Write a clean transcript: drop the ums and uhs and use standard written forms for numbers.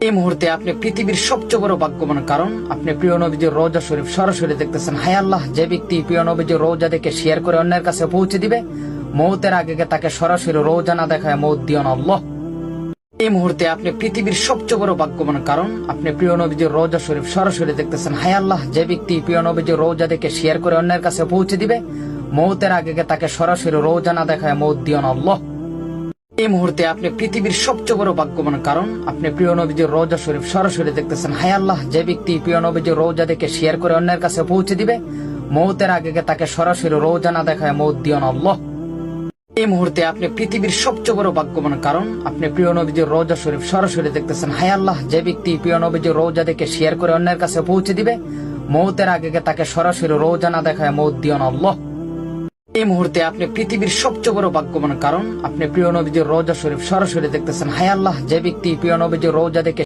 এই মুহূর্তে আপনি পৃথিবীর সবচেয়ে বড় ভাগ্যবান, কারণ আপনি প্রিয় নবীজির রওজা শরীফ সরাসরি দেখতেছেন। হায় আল্লাহ, যে ব্যক্তি প্রিয় নবীজির রওজা দেখে শেয়ার করে অন্যের কাছে পৌঁছে দিবে, মৌতের আগে তাকে সরাসরি রওজা না দেখায় মৌত দিও না আল্লাহ। এই মুহূর্তে আপনি পৃথিবীর সবচেয়ে বড় ভাগ্যবান, কারণ আপনি প্রিয় নবীজির রওজা শরীফ সরাসরি দেখতেছেন। হায় আল্লাহ, যে ব্যক্তি প্রিয় নবীজির রওজা দেখে শেয়ার করে অন্যের কাছে পৌঁছে দিবে, মৌতের আগে তাকে সরাসরি রওজা না দেখায় মৌত দিও না আল্লাহ। এই মুহূর্তে আপনি পৃথিবীর সবচেয়ে বড় ভাগ্যবান, কারণ আপনি প্রিয় নবীজির রওজা শরীফ সরাসরি দেখতেছেন। হায় আল্লাহ, যে ব্যক্তি প্রিয় নবীজির রওজা দেখে শেয়ার করে অন্যের কাছে পৌঁছে দিবে, মৌতের আগে তাকে সরাসরি রওজা না দেখায় মৌত দিও না আল্লাহ। এই মুহূর্তে আপনি পৃথিবীর সবচেয়ে বড় ভাগ্যবান, কারণ আপনি প্রিয় নবীজির রওজা শরীফ সরাসরি দেখতেছেন। হায় আল্লাহ, যে ব্যক্তি প্রিয় নবীজির রওজা দেখে শেয়ার করে অন্যের কাছে পৌঁছে দিবে, মৌতের আগে তাকে সরাসরি রওজা না দেখায় মৌত দিও না আল্লাহ। এই মুহূর্তে আপনি পৃথিবীর সবচেয়ে বড় ভাগ্যবান, কারণ আপনি প্রিয় নবীজির রওজা শরীফ সরাসরি দেখতেছেন। হায় আল্লাহ, যে ব্যক্তি প্রিয় নবীজির রওজা দেখে